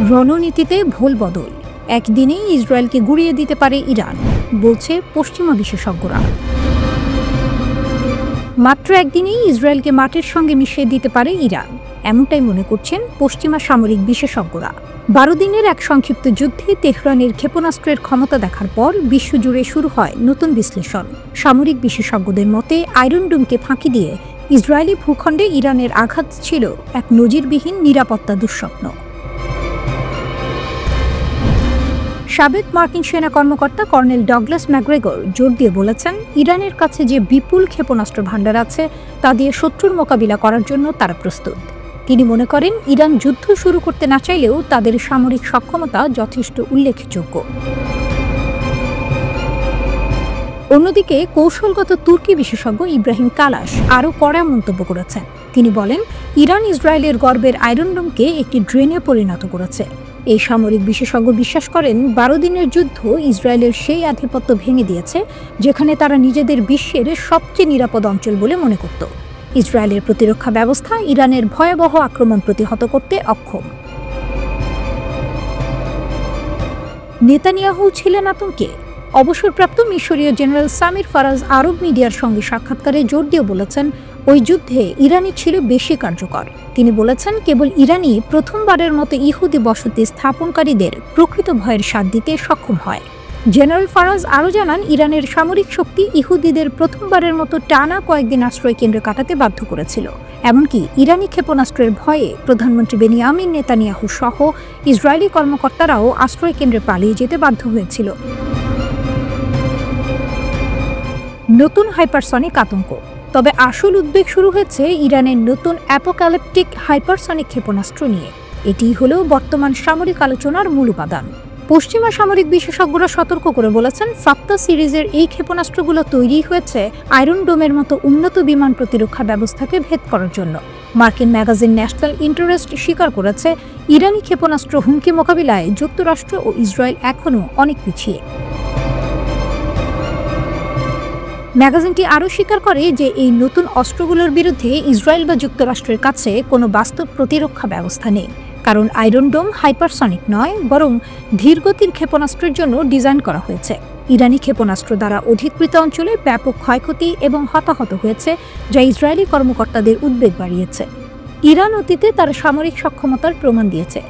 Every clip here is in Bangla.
রণনীতিতে ভুল বদল, একদিনেই ইসরায়েলকে গুঁড়িয়ে দিতে পারে ইরান, বলছে পশ্চিমা বিশেষজ্ঞরা। মাত্র একদিনেই ইসরায়েলকে মাটির সঙ্গে মিশিয়ে দিতে পারে ইরান, এমনটাই মনে করছেন পশ্চিমা সামরিক বিশেষজ্ঞরা। 12 দিনের এক সংক্ষিপ্ত যুদ্ধে তেহরানের ক্ষেপণাস্ত্রের ক্ষমতা দেখার পর বিশ্বজুড়ে শুরু হয় নতুন বিশ্লেষণ। সামরিক বিশেষজ্ঞদের মতে আয়রন ডোমকে ফাঁকি দিয়ে ইসরায়েলি ভূখণ্ডে ইরানের আঘাত ছিল এক নজিরবিহীন নিরাপত্তা দুঃস্বপ্ন। সাবেক মার্কিন সেনা কর্মকর্তা কর্নেল ডগলাস ম্যাকগ্রেগর জোর দিয়ে বলেছেন, ইরানের কাছে যে বিপুল ক্ষেপণাস্ত্র ভাণ্ডার আছে তা দিয়ে শত্রুর মোকাবিলা করার জন্য তারা প্রস্তুত। তিনি মনে করেন, ইরান যুদ্ধ শুরু করতে না চাইলেও তাদের সামরিক সক্ষমতা যথেষ্ট উল্লেখযোগ্য। অন্যদিকে কৌশলগত তুর্কি বিশেষজ্ঞ ইব্রাহিম কালাশ আরও কড়া মন্তব্য করেছেন। তিনি বলেন, ইরান ইসরায়েলের গর্বের আয়রন ডোমকে একটি ড্রেনে পরিণত করেছে। এই সামরিক বিশেষজ্ঞ বিশ্বাস করেন, 12 দিনের যুদ্ধ ইসরায়েলের সেই আধিপত্য ভেঙে দিয়েছে যেখানে তারা নিজেদের বিশ্বের সবচেয়ে নিরাপদ অঞ্চল বলে মনে করত। ইসরায়েলের প্রতিরক্ষা ব্যবস্থা ইরানের ভয়াবহ আক্রমণ প্রতিহত করতে অক্ষম। নেতানিয়াহু ছিলেন আতঙ্কে। অবসরপ্রাপ্ত মিশরীয় জেনারেল সামির ফারাজ আরব মিডিয়ার সঙ্গে সাক্ষাৎকারে জোর দিয়ে বলেছেন, ওই যুদ্ধে ইরানই ছিল বেশি কার্যকর। তিনি বলেছেন, কেবল ইরানই প্রথমবারের মতো ইহুদি বসতি স্থাপনকারীদের প্রকৃত ভয়ের স্বাদ দিতে সক্ষম হয়। জেনারেল ফারাজ আরও জানান, ইরানের সামরিক শক্তি ইহুদিদের প্রথমবারের মতো টানা কয়েকদিন আশ্রয় কেন্দ্রে কাটাতে বাধ্য করেছিল। এমনকি ইরানি ক্ষেপণাস্ত্রের ভয়ে প্রধানমন্ত্রী বেনিয়ামিন নেতানিয়াহু সহ ইসরায়েলি কর্মকর্তারাও আশ্রয় কেন্দ্রে পালিয়ে যেতে বাধ্য হয়েছিল। নতুন হাইপারসনিক আতঙ্ক। তবে আসল উদ্বেগ শুরু হয়েছে ইরানের নতুন অ্যাপোক্যালিপটিক হাইপারসনিক ক্ষেপণাস্ত্র নিয়ে। এটিই হলো বর্তমান সামরিক আলোচনার মূল উপাদান। পশ্চিমা সামরিক বিশেষজ্ঞরা সতর্ক করে বলেছেন, ফাত্তা সিরিজের এই ক্ষেপণাস্ত্রগুলো তৈরি হয়েছে আয়রন ডোমের মতো উন্নত বিমান প্রতিরক্ষা ব্যবস্থাকে ভেদ করার জন্য। মার্কিন ম্যাগাজিন ন্যাশনাল ইন্টারেস্ট স্বীকার করেছে, ইরানি ক্ষেপণাস্ত্র হুমকি মোকাবিলায় যুক্তরাষ্ট্র ও ইসরায়েল এখনও অনেক পিছিয়ে। ম্যাগাজিনটি আরও স্বীকার করে যে এই নতুন অস্ত্রগুলোর বিরুদ্ধে ইসরায়েল বা যুক্তরাষ্ট্রের কাছে কোনো বাস্তব প্রতিরক্ষা ব্যবস্থা নেই, কারণ আয়রন ডোম হাইপারসনিক নয়, বরং ধীরগতির ক্ষেপণাস্ত্রের জন্য ডিজাইন করা হয়েছে। ইরানি ক্ষেপণাস্ত্র দ্বারা অধিকৃত অঞ্চলে ব্যাপক ক্ষয়ক্ষতি এবং হতাহত হয়েছে, যা ইসরায়েলি কর্মকর্তাদের উদ্বেগ বাড়িয়েছে। ইরান অতীতে তার সামরিক সক্ষমতার প্রমাণ দিয়েছে।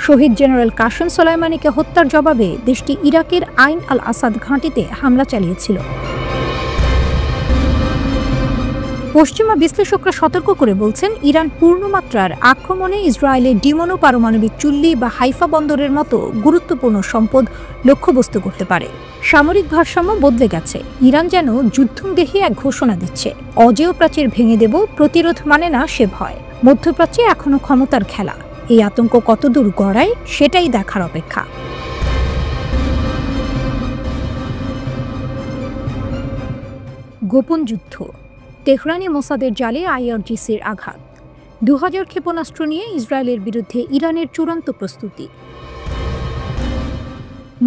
শহীদ জেনারেল কাসেম সোলাইমানিকে হত্যার জবাবে দেশটি ইরাকের আইন আল আসাদ ঘাঁটিতে হামলা চালিয়েছিল। পশ্চিমা বিশ্লেষকরা সতর্ক করে বলছেন, ইরান পূর্ণমাত্রার আক্রমণে ইসরায়েলের ডিমোনো পারমাণবিক চুল্লি বা হাইফা বন্দরের মতো গুরুত্বপূর্ণ সম্পদ লক্ষ্যবস্তু করতে পারে। সামরিক ভারসাম্য বদলে গেছে। ইরান যেন যুদ্ধংদেহী এক ঘোষণা দিচ্ছে, অজেয় প্রাচীর ভেঙে দেব, প্রতিরোধ মানে না সে ভয়। মধ্যপ্রাচ্যে এখনও ক্ষমতার খেলা। এই আতঙ্ক কতদূর গড়ায় সেটাই দেখার অপেক্ষা। গোপন যুদ্ধ। তেহরানি মোসাদের জালে আইআরজিসির আঘাত। 2000 ক্ষেপণাস্ত্র নিয়ে ইসরায়েলের বিরুদ্ধে ইরানের চূড়ান্ত প্রস্তুতি।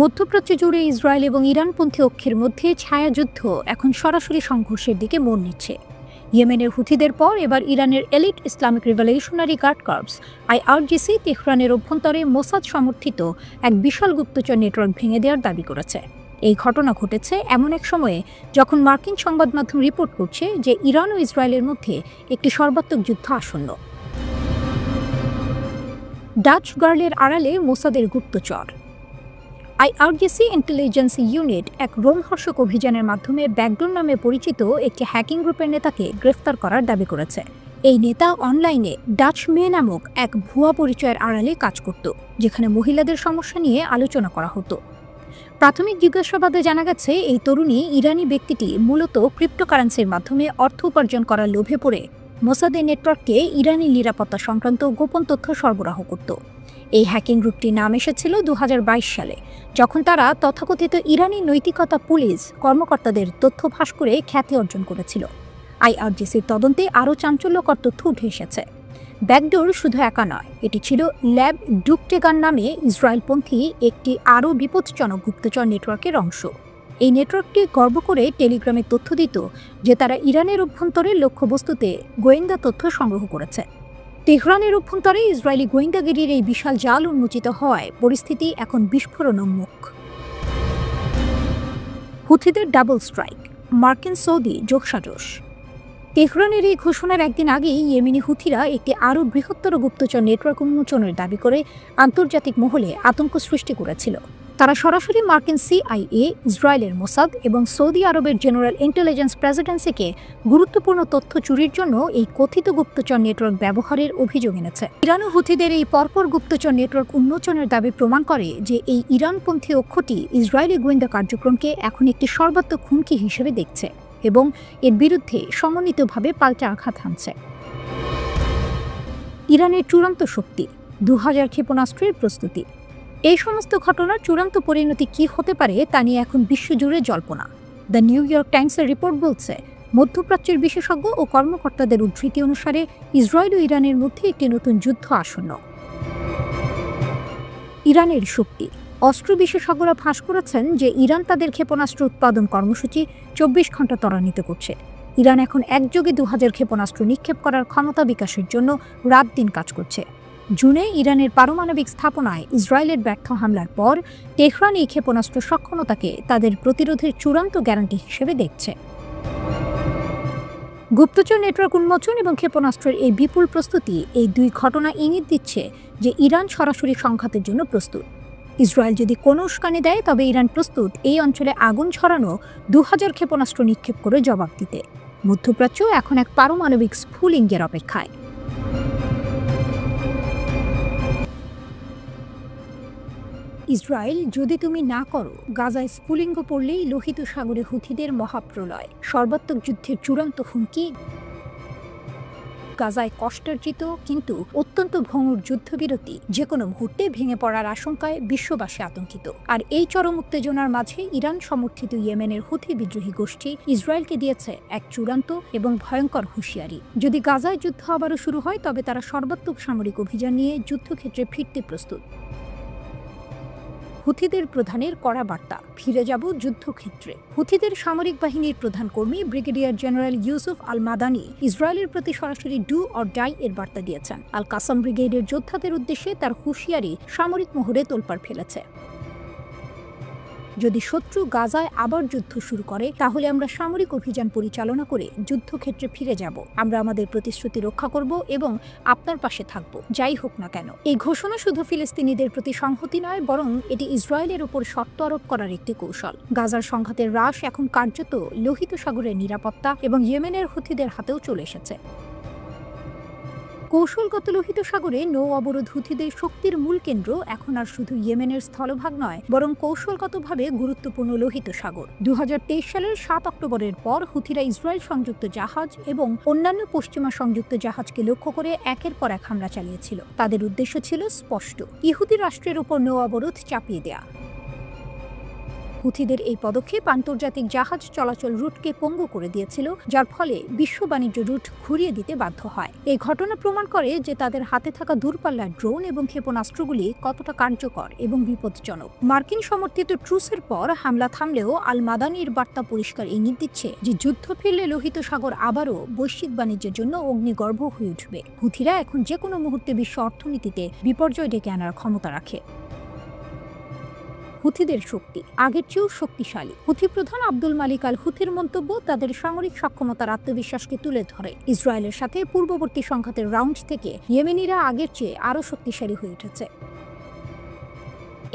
মধ্যপ্রাচ্য জুড়ে ইসরায়েল এবং ইরানপন্থী অক্ষের মধ্যে ছায়াযুদ্ধ এখন সরাসরি সংঘর্ষের দিকে মোড় নিচ্ছে। ইয়েমেনের হুথিদের পর এবার ইরানের elite Islamic revolutionary guard corps IRGC তেহরানের অভ্যন্তরে মোসাদ সমর্থিত এক বিশাল গুপ্তচর নেটওয়ার্ক ভেঙে দেওয়ার দাবি করেছে। এই ঘটনা ঘটেছে এমন এক সময়ে যখন মার্কিন সংবাদ মাধ্যম রিপোর্ট করছে যে ইরান ও ইসরায়েলের মধ্যে একটি সর্বাত্মক যুদ্ধ আসন্ন। ডাচ গার্লের আড়ালে মোসাদের গুপ্তচর। আইআরজিসি ইন্টেলিজেন্স ইউনিট এক রোমহর্ষক অভিযানের মাধ্যমে ব্যাকডোর নামে পরিচিত একটি হ্যাকিং গ্রুপের নেতাকে গ্রেফতার করার দাবি করেছে। এই নেতা অনলাইনে ডাচ মেয়ে নামক এক ভুয়া পরিচয়ের আড়ালে কাজ করত, যেখানে মহিলাদের সমস্যা নিয়ে আলোচনা করা হতো। প্রাথমিক জিজ্ঞাসাবাদে জানা গেছে, এই তরুণী ইরানি ব্যক্তিটি মূলত ক্রিপ্টোকারেন্সির মাধ্যমে অর্থ উপার্জন করার লোভে পড়ে মোসাদের নেটওয়ার্ককে ইরানি নিরাপত্তা সংক্রান্ত গোপন তথ্য সরবরাহ করত। এই হ্যাকিং গ্রুপটির নাম এসেছিল 2022 সালে, যখন তারা তথাকথিত ইরানি নৈতিকতা পুলিশ কর্মকর্তাদের তথ্য ফাঁস করে খ্যাতি অর্জন করেছিল। আইআরজিসির তদন্তে আরও চাঞ্চল্যকর তথ্য উঠে এসেছে। ব্যাকডোর শুধু একা নয়, এটি ছিল ল্যাব ডুকটেগান নামে ইসরায়েলপন্থী একটি আরও বিপজ্জনক গুপ্তচর নেটওয়ার্কের অংশ। এই নেটওয়ার্কটি গর্ব করে টেলিগ্রামে তথ্য দিত যে তারা ইরানের অভ্যন্তরের লক্ষ্যবস্তুতে গোয়েন্দা তথ্য সংগ্রহ করেছে। তেহরানের অভ্যন্তরে ইসরায়েলি গোয়েন্দাগিরির এই বিশাল জাল উন্মোচিত হওয়ায় পরিস্থিতি এখন বিস্ফোরণোন্মুখ। হুথিদের ডাবল স্ট্রাইক, মার্কিন সৌদি যোগসাজশ। তেহরানের এই ঘোষণার একদিন আগেই ইয়েমেনি হুথিরা একটি আরও বৃহত্তর গুপ্তচর নেটওয়ার্ক উন্মোচনের দাবি করে আন্তর্জাতিক মহলে আতঙ্ক সৃষ্টি করেছিল। তারা সরাসরি মার্কিন সিআইএ, ইসরায়েলের মোসাদ এবং সৌদি আরবের জেনারেল ইন্টেলিজেন্স প্রেসিডেন্সিকে গুরুত্বপূর্ণ তথ্য চুরির জন্য এই কথিত গুপ্তচর নেটওয়ার্ক ব্যবহারের অভিযোগ এনেছে। ইরান ও হুথিদের এই পরপর গুপ্তচর নেটওয়ার্ক উন্মোচনের দাবি প্রমাণ করে যে এই ইরানপন্থী অক্ষটি ইসরায়েলি গোয়েন্দা কার্যক্রমকে এখন একটি সর্বাত্মক হুমকি হিসেবে দেখছে এবং এর বিরুদ্ধে সমন্বিতভাবে পাল্টা আঘাত হানছে। ইরানের চূড়ান্ত শক্তি, 2000 ক্ষেপণাস্ত্রের প্রস্তুতি। এই সমস্ত ঘটনার চূড়ান্ত পরিণতি কী হতে পারে তা নিয়ে এখন বিশ্বজুড়ে জল্পনা। দ্য নিউ ইয়র্ক টাইমসের রিপোর্ট বলছে, মধ্যপ্রাচ্যের বিশেষজ্ঞ ও কর্মকর্তাদের উদ্ধৃতি অনুসারে ইসরায়েল ও ইরানের মধ্যে একটি নতুন যুদ্ধ আসন্ন। ইরানের শক্তি, অস্ত্র বিশেষজ্ঞরা ফাঁস করেছেন যে ইরান তাদের ক্ষেপণাস্ত্র উৎপাদন কর্মসূচি 24 ঘন্টা ত্বরান্বিত করছে। ইরান এখন একযোগে 2000 ক্ষেপণাস্ত্র নিক্ষেপ করার ক্ষমতা বিকাশের জন্য রাত দিন কাজ করছে। জুনে ইরানের পারমাণবিক স্থাপনায় ইসরায়েলের ব্যর্থ হামলার পর তেহরান এই ক্ষেপণাস্ত্র সক্ষমতাকে তাদের প্রতিরোধের চূড়ান্ত গ্যারান্টি হিসেবে দেখছে। গুপ্তচর নেটওয়ার্ক উন্মোচন এবং ক্ষেপণাস্ত্রের এই বিপুল প্রস্তুতি, এই দুই ঘটনা ইঙ্গিত দিচ্ছে যে ইরান সরাসরি সংঘাতের জন্য প্রস্তুত। ইসরায়েল যদি কোনো উস্কানি দেয় তবে ইরান প্রস্তুত এই অঞ্চলে আগুন ছড়ানো 2000 ক্ষেপণাস্ত্র নিক্ষেপ করে জবাব দিতে। মধ্যপ্রাচ্য এখন এক পারমাণবিক স্ফুলিঙ্গের অপেক্ষায়। ইসরায়েল, যদি তুমি না করো, গাজায় স্ফুলিঙ্গ পড়লেই লোহিত সাগরে হুথিদের মহাপ্রলয়, সর্বাত্মক যুদ্ধের চূড়ান্ত হুমকি। গাজায় কষ্টার্জিত কিন্তু অত্যন্ত ভঙ্গুর যুদ্ধবিরতি যে কোনো মুহূর্তে ভেঙে পড়ার আশঙ্কায় বিশ্ববাসী আতঙ্কিত। আর এই চরম উত্তেজনার মাঝে ইরান সমর্থিত ইয়েমেনের হুথি বিদ্রোহী গোষ্ঠী ইসরায়েলকে দিয়েছে এক চূড়ান্ত এবং ভয়ঙ্কর হুঁশিয়ারি। যদি গাজায় যুদ্ধ আবারও শুরু হয় তবে তারা সর্বাত্মক সামরিক অভিযান নিয়ে যুদ্ধক্ষেত্রে ফিরতে প্রস্তুত। হুথিদের প্রধানের কড়া বার্তা, ফিরে যাব যুদ্ধক্ষেত্রে। হুথিদের সামরিক বাহিনীর প্রধান কর্মী ব্রিগেডিয়ার জেনারেল ইউসুফ আল মাদানি ইসরায়েলের প্রতি সরাসরি ডু অর ডাই এর বার্তা দিয়েছেন। আল কাসাম ব্রিগেডের যোদ্ধাদের উদ্দেশ্যে তার হুঁশিয়ারি সামরিক মহলে তোলপাড় ফেলেছে। যদি শত্রু গাজায় আবার যুদ্ধ শুরু করে তাহলে আমরা সামরিক অভিযান পরিচালনা করে যুদ্ধক্ষেত্রে ফিরে যাব। আমরা আমাদের প্রতিশ্রুতি রক্ষা করব এবং আপনার পাশে থাকব, যাই হোক না কেন। এই ঘোষণা শুধু ফিলিস্তিনিদের প্রতি সংহতি নয়, বরং এটি ইসরায়েলের উপর শর্ত আরোপ করার একটি কৌশল। গাজার সংঘাতের হ্রাস এখন কার্যত লোহিত সাগরের নিরাপত্তা এবং ইয়েমেনের হুথিদের হাতেও চলে এসেছে। কৌশলগত লোহিত সাগরে নৌ অবরোধ হুথিদের শক্তির মূল কেন্দ্র এখন আর শুধু ইয়েমেনের স্থলভাগ নয়, বরং কৌশলগতভাবে গুরুত্বপূর্ণ লোহিত সাগর। 2023 সালের 7 অক্টোবরের পর হুথিরা ইসরায়েল সংযুক্ত জাহাজ এবং অন্যান্য পশ্চিমা সংযুক্ত জাহাজকে লক্ষ্য করে একের পর এক হামলা চালিয়েছিল। তাদের উদ্দেশ্য ছিল স্পষ্ট, ইহুদি রাষ্ট্রের উপর নৌ অবরোধ চাপিয়ে দেয়া। হুথিদের এই পদক্ষেপ আন্তর্জাতিক জাহাজ চলাচল রুটকে পঙ্গু করে দিয়েছিল, যার ফলে বিশ্ব বাণিজ্য রুট ঘুরিয়ে দিতে বাধ্য হয়। এই ঘটনা প্রমাণ করে যে তাদের হাতে থাকা দূরপাল্লার ড্রোন এবং ক্ষেপণাস্ত্রগুলি কতটা কার্যকর এবং বিপজ্জনক। মার্কিন সমর্থিত ট্রুসের পর হামলা থামলেও আল মাদানির বার্তা পরিষ্কার ইঙ্গিত দিচ্ছে যে যুদ্ধ ফিরলে লোহিত সাগর আবারও বৈশ্বিক বাণিজ্যের জন্য অগ্নিগর্ভ হয়ে উঠবে। হুথিরা এখন যে কোনো মুহূর্তে বিশ্ব অর্থনীতিতে বিপর্যয় ডেকে আনার ক্ষমতা রাখে। হুথিদের শক্তি আগের চেয়েও শক্তিশালী। হুথি প্রধান আব্দুল মালিক আল হুথির মন্তব্য তাদের সামরিক সক্ষমতার আত্মবিশ্বাসকে তুলে ধরে। ইসরায়েলের সাথে পূর্ববর্তী সংঘাতের রাউন্ড থেকে ইয়েমেনিরা আগের চেয়ে আরও শক্তিশালী হয়ে উঠেছে।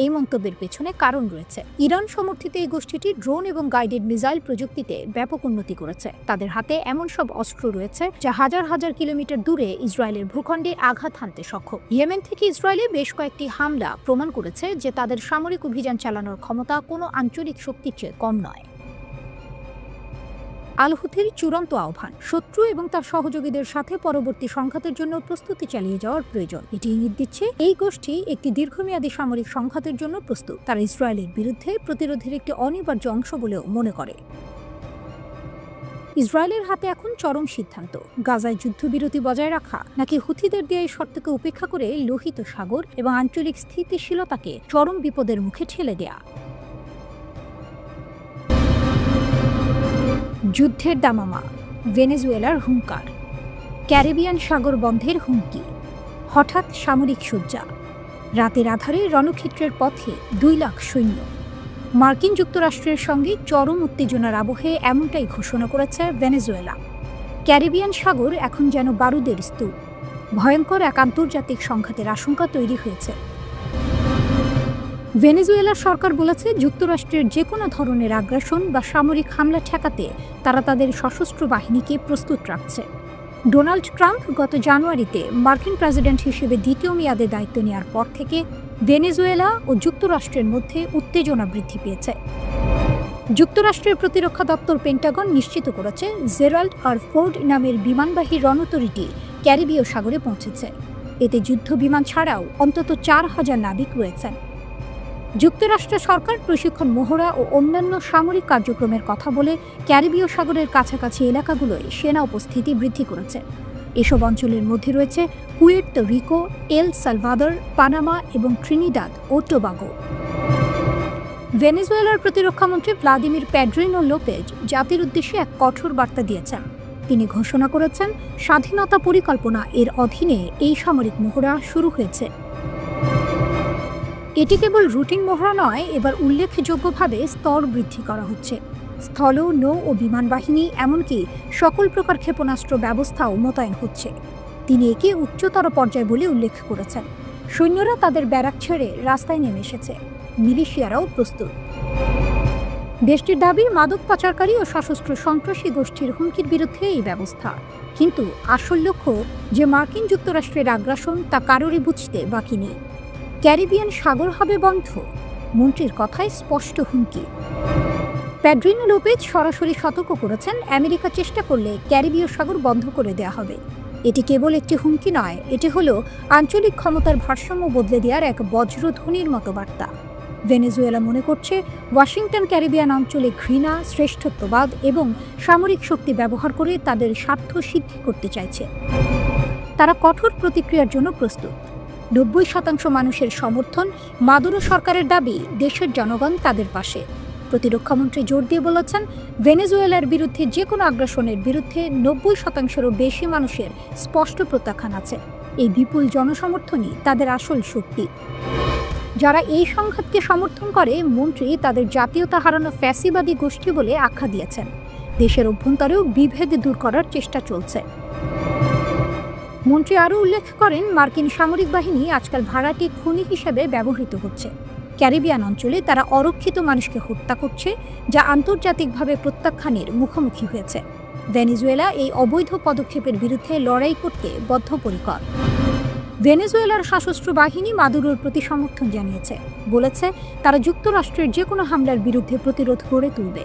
এই মন্তব্যের পেছনে কারণ রয়েছে। ইরান সমর্থিত এই গোষ্ঠীটি ড্রোন এবং গাইডেড মিসাইল প্রযুক্তিতে ব্যাপক উন্নতি করেছে। তাদের হাতে এমন সব অস্ত্র রয়েছে যা হাজার হাজার কিলোমিটার দূরে ইসরায়েলের ভূখণ্ডে আঘাত হানতে সক্ষম। ইয়েমেন থেকে ইসরায়েলে বেশ কয়েকটি হামলা প্রমাণ করেছে যে তাদের সামরিক অভিযান চালানোর ক্ষমতা কোনো আঞ্চলিক শক্তির চেয়ে কম নয়। আল হুথির চূড়ান্ত আহ্বান, শত্রু এবং তার সহযোগীদের সাথে পরবর্তী সংঘাতের জন্য প্রস্তুতি চালিয়ে যাওয়ার প্রয়োজন। এটি ইঙ্গিত দিচ্ছে এই গোষ্ঠী একটি দীর্ঘমেয়াদী সামরিক সংঘাতের জন্য প্রস্তুত। তারা ইসরায়েলের বিরুদ্ধে প্রতিরোধের একটি অনিবার্য অংশ বলেও মনে করে। ইসরায়েলের হাতে এখন চরম সিদ্ধান্ত, গাজায় যুদ্ধবিরতি বজায় রাখা নাকি হুথিদের দেয়া এই শর্তকে উপেক্ষা করে লোহিত সাগর এবং আঞ্চলিক স্থিতিশীলতাকে চরম বিপদের মুখে ঠেলে দেয়া। যুদ্ধের দামামা, ভেনেজুয়েলার হুঙ্কার। ক্যারিবিয়ান সাগর বন্ধের হুমকি, হঠাৎ সামরিক সজ্জা, রাতের আধারে রণক্ষেত্রের পথে 2 লাখ সৈন্য। মার্কিন যুক্তরাষ্ট্রের সঙ্গে চরম উত্তেজনার আবহে এমনটাই ঘোষণা করেছে ভেনেজুয়েলা। ক্যারিবিয়ান সাগর এখন যেন বারুদের স্তূপ। ভয়ঙ্কর এক আন্তর্জাতিক সংঘাতের আশঙ্কা তৈরি হয়েছে। ভেনেজুয়েলার সরকার বলেছে, যুক্তরাষ্ট্রের যে কোনো ধরনের আগ্রাসন বা সামরিক হামলা ঠেকাতে তারা তাদের সশস্ত্র বাহিনীকে প্রস্তুত রাখছে। ডোনাল্ড ট্রাম্প গত জানুয়ারিতে মার্কিন প্রেসিডেন্ট হিসেবে দ্বিতীয় মেয়াদে দায়িত্ব নেওয়ার পর থেকে ভেনেজুয়েলা ও যুক্তরাষ্ট্রের মধ্যে উত্তেজনা বৃদ্ধি পেয়েছে। যুক্তরাষ্ট্রের প্রতিরক্ষা দপ্তর পেন্টাগন নিশ্চিত করেছে, জেরাল্ড আর ফোর্ড নামের বিমানবাহী রণতরীটি ক্যারিবীয় সাগরে পৌঁছেছে। এতে যুদ্ধ বিমান ছাড়াও অন্তত 4000 নাবিক রয়েছেন। যুক্তরাষ্ট্র সরকার প্রশিক্ষণ মহড়া ও অন্যান্য সামরিক কার্যক্রমের কথা বলে ক্যারিবীয় সাগরের কাছাকাছি এলাকাগুলোয় সেনা উপস্থিতি বৃদ্ধি করেছে। এসব অঞ্চলের মধ্যে রয়েছে Puerto Rico, El Salvador, Panama এবং ট্রিনিদাদ ও টোবাগো। ভেনেজুয়েলার প্রতিরক্ষামন্ত্রী ভ্লাদিমির পেড্রিনো লোপেজ জাতির উদ্দেশ্যে এক কঠোর বার্তা দিয়েছেন। তিনি ঘোষণা করেছেন, স্বাধীনতা পরিকল্পনা এর অধীনে এই সামরিক মহড়া শুরু হয়েছে। এটি কেবল রুটিন মহড়া নয়, এবার উল্লেখযোগ্যভাবে স্তর বৃদ্ধি করা হচ্ছে। স্থল, নৌ ও বিমান বাহিনী, এমনকি সকল প্রকার ক্ষেপণাস্ত্র ব্যবস্থাও মোতায়েন হচ্ছে। তিনি একে উচ্চতর পর্যায় বলে উল্লেখ করেছেন। সৈন্যরা তাদের ব্যারাক ছেড়ে রাস্তায় নেমে এসেছে, মিলিশিয়ারাও প্রস্তুত। দেশটির দাবি, মাদক পাচারকারী ও সশস্ত্র সন্ত্রাসী গোষ্ঠীর হুমকির বিরুদ্ধে এই ব্যবস্থা। কিন্তু আসল লক্ষ্য যে মার্কিন যুক্তরাষ্ট্রের আগ্রাসন, তা কারোরই বুঝতে বাকি নেই। ক্যারিবিয়ান সাগর হবে বন্ধ, মন্ত্রীর কথায় স্পষ্ট হুমকি। পেড্রিনো লোপেজ সরাসরি সতর্ক করেছেন, আমেরিকা চেষ্টা করলে ক্যারিবীয় সাগর বন্ধ করে দেওয়া হবে। এটি কেবল একটি হুমকি নয়, এটি হলো আঞ্চলিক ক্ষমতার ভারসাম্য বদলে দেওয়ার এক বজ্রধ্বনির মতো বার্তা। ভেনেজুয়েলা মনে করছে, ওয়াশিংটন ক্যারিবিয়ান অঞ্চলে ঘৃণা, শ্রেষ্ঠত্ববাদ এবং সামরিক শক্তি ব্যবহার করে তাদের স্বার্থ সিদ্ধি করতে চাইছে। তারা কঠোর প্রতিক্রিয়ার জন্য প্রস্তুত। 90% মানুষের সমর্থন, মাদুরো সরকারের দাবি, দেশের জনগণ তাদের পাশে। প্রতিরক্ষামন্ত্রী জোর দিয়ে বলেছেন, ভেনেজুয়েলার বিরুদ্ধে যে কোনো আগ্রাসনের বিরুদ্ধে 90%-এরও বেশি মানুষের স্পষ্ট প্রত্যাখ্যান আছে। এই বিপুল জনসমর্থনই তাদের আসল শক্তি। যারা এই সংঘাতকে সমর্থন করে, মন্ত্রী তাদের জাতীয়তা হারানো ফ্যাসিবাদী গোষ্ঠী বলে আখ্যা দিয়েছেন। দেশের অভ্যন্তরেও বিভেদ দূর করার চেষ্টা চলছে। মন্ত্রী আরও উল্লেখ করেন, মার্কিন সামরিক বাহিনী আজকাল ভাড়াটে খুনি হিসেবে ব্যবহৃত হচ্ছে। ক্যারিবিয়ান অঞ্চলে তারা অরক্ষিত মানুষকে হত্যা করছে, যা আন্তর্জাতিকভাবে প্রত্যাখ্যানের মুখোমুখি হয়েছে। ভেনেজুয়েলা এই অবৈধ পদক্ষেপের বিরুদ্ধে লড়াই করতে বদ্ধপরিকর। ভেনেজুয়েলার সশস্ত্র বাহিনী মাদুরোর প্রতি সমর্থন জানিয়েছে, বলেছে তারা যুক্তরাষ্ট্রের যে কোনো হামলার বিরুদ্ধে প্রতিরোধ গড়ে তুলবে।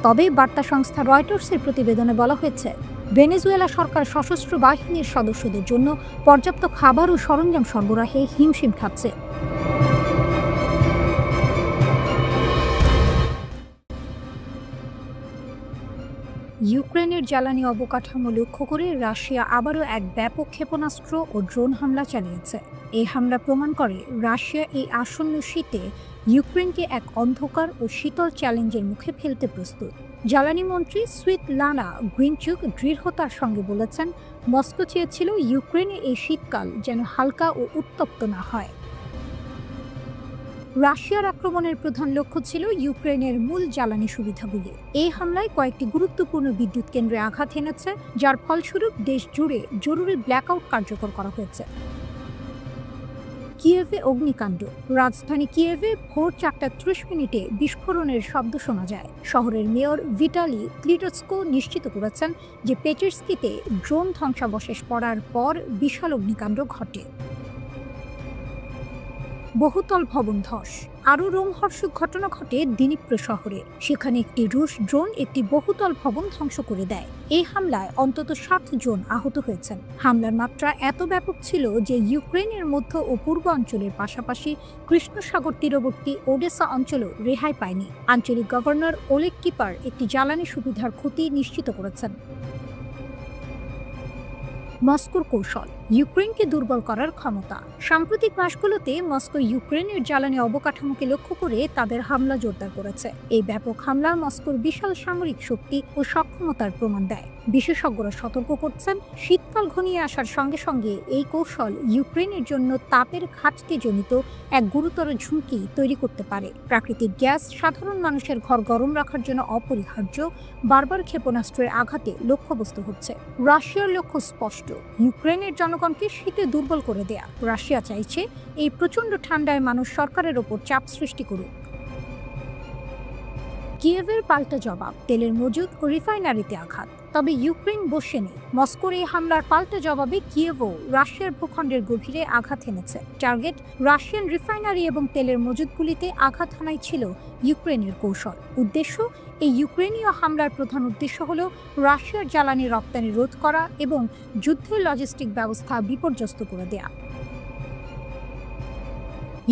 তবে বার্তা সংস্থা রয়টার্সের প্রতিবেদনে বলা হয়েছে, ভেনেজুয়েলা সরকার সশস্ত্র বাহিনীর সদস্যদের জন্য পর্যাপ্ত খাবার ও সরঞ্জাম সরবরাহে হিমশিম খাচ্ছে। ইউক্রেনের জ্বালানি অবকাঠামো লক্ষ্য করে রাশিয়া আবারও এক ব্যাপক ক্ষেপণাস্ত্র ও ড্রোন হামলা চালিয়েছে। এই হামলা প্রমাণ করে রাশিয়া এই আসন্ন শীতে ইউক্রেনকে এক অন্ধকার ও শীতল চ্যালেঞ্জের মুখে ফেলতে প্রস্তুত। জ্বালানি মন্ত্রী সুইতলানা গ্রিনচুক দৃঢ়তার সঙ্গে বলেছেন, মস্কো চেয়েছিল ইউক্রেনে এই শীতকাল যেন হালকা ও উত্তপ্ত না হয়। রাশিয়ার আক্রমণের প্রধান লক্ষ্য ছিল ইউক্রেনের মূল জ্বালানি সুবিধাগুলি। এই হামলায় কয়েকটি গুরুত্বপূর্ণ বিদ্যুৎ কেন্দ্রে আঘাত এনেছে, যার ফলস্বরূপ দেশ জুড়ে জরুরি ব্ল্যাকআউট কার্যকর করা হয়েছে। কিয়েভে অগ্নিকাণ্ড। রাজধানী কিয়েভে ভোর 4:30 বিস্ফোরণের শব্দ শোনা যায়। শহরের মেয়র ভিটালি ক্লিটস্কো নিশ্চিত করেছেন যে পেচেরস্কিতে ড্রোন ধ্বংসাবশেষ পড়ার পর বিশাল অগ্নিকাণ্ড ঘটে। বহুতল ভবন ধস। আরও রোমহর্ষক ঘটনা ঘটে দিনিপ্র শহরে। সেখানে একটি রুশ ড্রোন একটি বহুতল ভবন ধ্বংস করে দেয়। এই হামলায় অন্তত 7 জন আহত হয়েছেন। হামলার মাত্রা এত ব্যাপক ছিল যে ইউক্রেনের মধ্য ও পূর্ব অঞ্চলের পাশাপাশি কৃষ্ণ সাগর তীরবর্তী ওডেসা অঞ্চলও রেহাই পায়নি। আঞ্চলিক গভর্নর ওলেগ কিপার একটি জ্বালানি সুবিধার ক্ষতি নিশ্চিত করেছেন। মস্কোর কৌশল। ইউক্রেনকে দুর্বল করার ক্ষমতা। সাম্প্রতিক মাসগুলোতে মস্কো ইউক্রেনের জ্বালানি অবকাঠামোকে লক্ষ্য করে তাদের হামলা জোরদার করেছে। এই ব্যাপক হামলা মস্কোর বিশাল সামরিক শক্তি ও সক্ষমতার প্রমাণ দেয়। বিশেষজ্ঞরা সতর্ক করছেন, শীতকাল ঘনিয়ে আসার সঙ্গে সঙ্গে এই কৌশল ইউক্রেনের জন্য তাপের ঘাটতিজনিত এক গুরুতর ঝুঁকি তৈরি করতে পারে। প্রাকৃতিক গ্যাস সাধারণ মানুষের ঘর গরম রাখার জন্য অপরিহার্য। বারবার ক্ষেপণাস্ত্রের আঘাতে লক্ষ্যবস্তু হচ্ছে। রাশিয়ার লক্ষ্য স্পষ্ট, ইউক্রেনের জনগণকে শীতে দুর্বল করে দেয়া। রাশিয়া চাইছে এই প্রচণ্ড ঠান্ডায় মানুষ সরকারের ওপর চাপ সৃষ্টি করুক। কিয়েভের পাল্টা জবাব, তেলের মজুদ ও রিফাইনারিতে আঘাত। তবে ইউক্রেন বসে নেই। মস্কোর এই হামলার পাল্টা জবাবে কিয়েভও রাশিয়ার ভূখণ্ডের গভীরে আঘাত হেনেছে। টার্গেট রাশিয়ান রিফাইনারি এবং তেলের মজুদগুলিতে আঘাত হানাই ছিল ইউক্রেনের কৌশল। উদ্দেশ্য, এই ইউক্রেনীয় হামলার প্রধান উদ্দেশ্য হল রাশিয়ার জ্বালানি রপ্তানি রোধ করা এবং যুদ্ধের লজিস্টিক ব্যবস্থা বিপর্যস্ত করে দেয়া।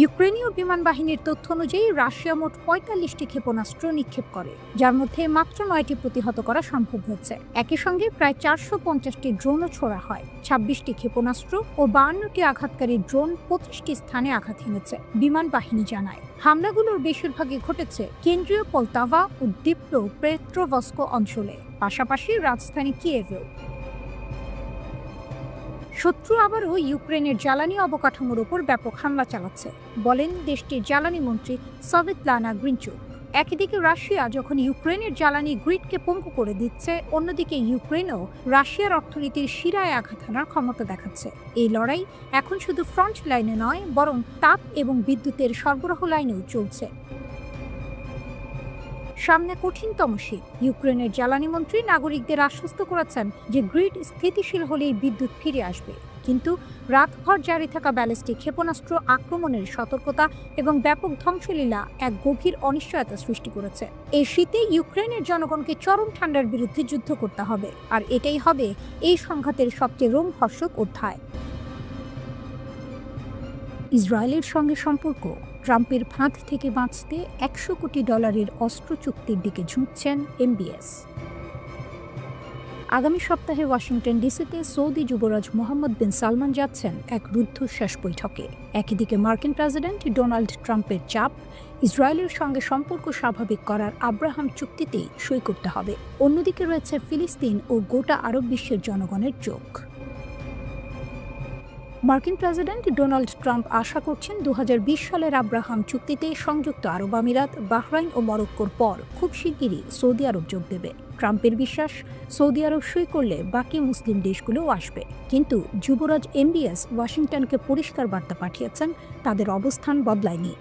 ইউক্রেনীয় বিমান বাহিনীর তথ্য অনুযায়ী রাশিয়া মোট ৪৫টি ক্ষেপণাস্ত্র নিক্ষেপ করে, যার মধ্যে মাত্র ৯টি প্রতিহত করা সম্ভব হয়েছে। একই সঙ্গে প্রায় ৪৫০টি ড্রোনও ছোড়া হয়। ২৬টি ক্ষেপণাস্ত্র ও ৫২টি আঘাতকারী ড্রোন ২৫টি স্থানে আঘাত হেনেছে, বিমান বাহিনী জানায়। হামলাগুলোর বেশিরভাগই ঘটেছে কেন্দ্রীয় পোলতাভা ও ডিপ্লো পেট্রোভস্ক অঞ্চলে, পাশাপাশি রাজধানী কিয়েভেও। শত্রু আবারও ইউক্রেনের জ্বালানি অবকাঠামোর ওপর ব্যাপক হামলা চালাচ্ছে, বলেন দেশটির জ্বালানি মন্ত্রী সভিতলানা গ্রিনচুক। একদিকে রাশিয়া যখন ইউক্রেনের জ্বালানি গ্রিডকে পঙ্গু করে দিচ্ছে, অন্যদিকে ইউক্রেনও রাশিয়ার অর্থনীতির শিরায় আঘাত হানার ক্ষমতা দেখাচ্ছে। এই লড়াই এখন শুধু ফ্রন্ট লাইনে নয়, বরং তাপ এবং বিদ্যুতের সরবরাহ লাইনেও চলছে। সামনে কঠিনতম শীত। ইউক্রেনের জ্বালানি মন্ত্রী নাগরিকদের আশ্বস্ত করেছেন যে গ্রিড স্থিতিশীল হলেই বিদ্যুৎ ফিরে আসবে। কিন্তু রাতভর জারি থাকা ব্যালিস্টিক ক্ষেপণাস্ত্র আক্রমণের সতর্কতা এবং ব্যাপক ধ্বংসলীলা এক গভীর অনিশ্চয়তা সৃষ্টি করেছে। এই শীতে ইউক্রেনের জনগণকে চরম ঠান্ডার বিরুদ্ধে যুদ্ধ করতে হবে, আর এটাই হবে এই সংঘাতের সবচেয়ে রোমহর্ষক অধ্যায়। ইসরায়েলের সঙ্গে সম্পর্ক। ট্রাম্পের ফাঁদ থেকে বাঁচতে $১০০ কোটি অস্ত্র চুক্তির দিকে ঝুঁকছেন এমবিএস। আগামী সপ্তাহে ওয়াশিংটন ডিসিতে সৌদি যুবরাজ মোহাম্মদ বিন সালমান যাচ্ছেন এক রুদ্ধশ্বাস বৈঠকে। একদিকে মার্কিন প্রেসিডেন্ট ডোনাল্ড ট্রাম্পের চাপ, ইসরায়েলের সঙ্গে সম্পর্ক স্বাভাবিক করার আব্রাহাম চুক্তিতেই সই করতে হবে। অন্যদিকে রয়েছে ফিলিস্তিন ও গোটা আরব বিশ্বের জনগণের চোখ। মার্কিন প্রেসিডেন্ট ডোনাল্ড ট্রাম্প আশা করছেন ২০২০ সালের আব্রাহাম চুক্তিতে সংযুক্ত আরব আমিরাত, বাহরাইন ও মরক্কোর পর খুব শিগগিরই সৌদি আরব যোগ দেবে। ট্রাম্পের বিশ্বাস, সৌদি আরব সই করলে বাকি মুসলিম দেশগুলোও আসবে। কিন্তু যুবরাজ এমবিএস ওয়াশিংটনকে পরিষ্কার বার্তা পাঠিয়েছেন, তাদের অবস্থান বদলায়নি।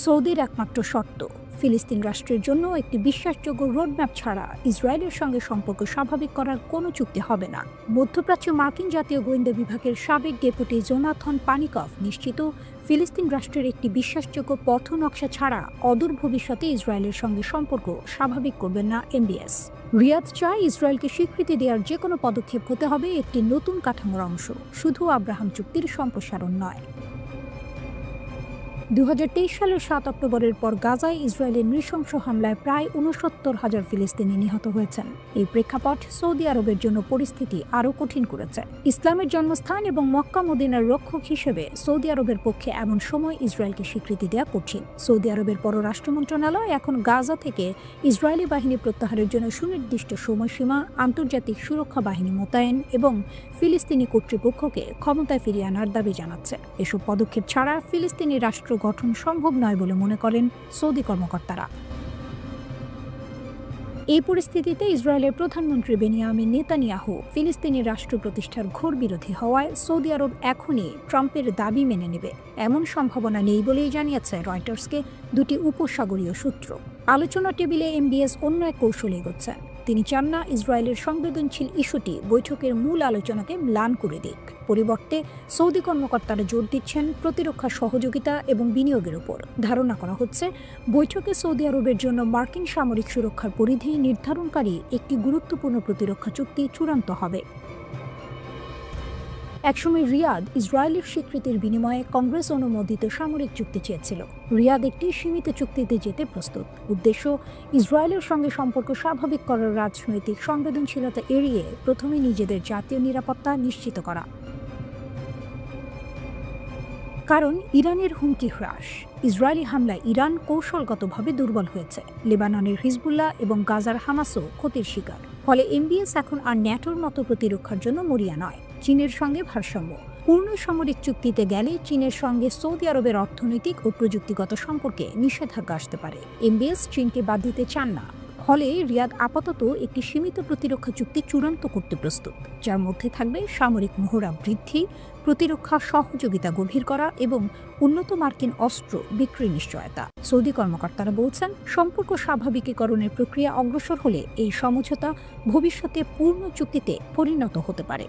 সৌদির একমাত্র শর্ত, ফিলিস্তিন রাষ্ট্রের জন্য একটি বিশ্বাসযোগ্য রোডম্যাপ ছাড়া ইসরায়েলের সঙ্গে সম্পর্ক স্বাভাবিক করার কোনো চুক্তি হবে না। মধ্যপ্রাচ্য মার্কিন জাতীয় গোয়েন্দা বিভাগের সাবেক ডেপুটি জোনাথন পানিকফ নিশ্চিত, ফিলিস্তিন রাষ্ট্রের একটি বিশ্বাসযোগ্য পথ নকশা ছাড়া অদূর ভবিষ্যতে ইসরায়েলের সঙ্গে সম্পর্ক স্বাভাবিক করবেন না এমবিএস। রিয়াদ চায় ইসরায়েলকে স্বীকৃতি দেওয়ার যে কোনো পদক্ষেপ হতে হবে একটি নতুন কাঠামোর অংশ, শুধু আব্রাহাম চুক্তির সম্প্রসারণ নয়। ২০২৩ সালের ৭ অক্টোবরের পর গাজায় ইসরায়েলের নৃশংস হামলায় প্রায় ৬৯,০০০ ফিলিস্তিনি নিহত হয়েছেন। এই প্রেক্ষাপট সৌদি আরবের জন্য পরিস্থিতি আরও কঠিন করেছে। ইসলামের জন্মস্থান এবং মক্কা মদিনার রক্ষক হিসেবে সৌদি আরবের পক্ষে এমন সময় ইসরায়েলকে স্বীকৃতি দেওয়া কঠিন। সৌদি আরবের পররাষ্ট্র মন্ত্রণালয় এখন গাজা থেকে ইসরায়েলি বাহিনী প্রত্যাহারের জন্য সুনির্দিষ্ট সময়সীমা, আন্তর্জাতিক সুরক্ষা বাহিনী মোতায়েন এবং ফিলিস্তিনি কর্তৃপক্ষকে ক্ষমতায় ফিরিয়ে আনার দাবি জানাচ্ছে। এসব পদক্ষেপ ছাড়া ফিলিস্তিনি রাষ্ট্র গঠন সম্ভব নয় বলে মনে করেন সৌদি কর্মকর্তারা। এই পরিস্থিতিতে ইসরায়েলের প্রধানমন্ত্রী বেনিয়ামিন নেতানিয়াহু ফিলিস্তিনি রাষ্ট্র প্রতিষ্ঠার ঘোর বিরোধী হওয়ায় সৌদি আরব এখনই ট্রাম্পের দাবি মেনে নেবে এমন সম্ভাবনা নেই বলেই জানিয়েছে রয়টার্সকে দুটি উপসাগরীয় সূত্র। আলোচনা টেবিলে এমবিএস অন্য এক কৌশলে এগোচ্ছেন। তিনি চান না ইসরায়েলের সংবেদনশীল ইস্যুটি বৈঠকের মূল আলোচনাকে ম্লান করে দিক। পরিবর্তে সৌদি কর্মকর্তারা জোর দিচ্ছেন প্রতিরক্ষা সহযোগিতা এবং বিনিয়োগের উপর। ধারণা করা হচ্ছে বৈঠকে সৌদি আরবের জন্য মার্কিন সামরিক সুরক্ষার পরিধি নির্ধারণকারী একটি গুরুত্বপূর্ণ প্রতিরক্ষা চুক্তি চূড়ান্ত হবে। একসময় রিয়াদ ইসরায়েলের স্বীকৃতির বিনিময়ে কংগ্রেস অনুমোদিত সামরিক চুক্তি চেয়েছিল। রিয়াদ একটি সীমিত চুক্তিতে যেতে প্রস্তুত। উদ্দেশ্য ইসরায়েলের সঙ্গে সম্পর্ক স্বাভাবিক করার রাজনৈতিক সংবেদনশীলতা এড়িয়ে প্রথমে নিজেদের জাতীয় নিরাপত্তা নিশ্চিত করা। কারণ ইরানের হুমকি হ্রাস। ইসরায়েলি হামলায় ইরান কৌশলগতভাবে দুর্বল হয়েছে। লেবাননের হিজবুল্লাহ এবং গাজার হামাসও ক্ষতির শিকার। ফলে এমবিএস এখন আর ন্যাটোর মতো প্রতিরক্ষার জন্য মরিয়া নয়। চীনের সঙ্গে ভারসাম্য। পূর্ণ সামরিক চুক্তিতে গেলে চীনের সঙ্গে সৌদি আরবের অর্থনৈতিক ও প্রযুক্তিগত সম্পর্কে নিষেধাজ্ঞা আসতে পারে। এমবিএস চীনকে বাদ দিতে চান না। ফলে রিয়াদ আপাতত একটি সীমিত প্রতিরক্ষা চুক্তি চূড়ান্ত করতে প্রস্তুত, যার মধ্যে থাকবে সামরিক মহড়া বৃদ্ধি, প্রতিরক্ষা সহযোগিতা গভীর করা এবং উন্নত মার্কিন অস্ত্র বিক্রির নিশ্চয়তা। সৌদি কর্মকর্তারা বলছেন, সম্পর্ক স্বাভাবিকীকরণের প্রক্রিয়া অগ্রসর হলে এই সমঝোতা ভবিষ্যতে পূর্ণ চুক্তিতে পরিণত হতে পারে।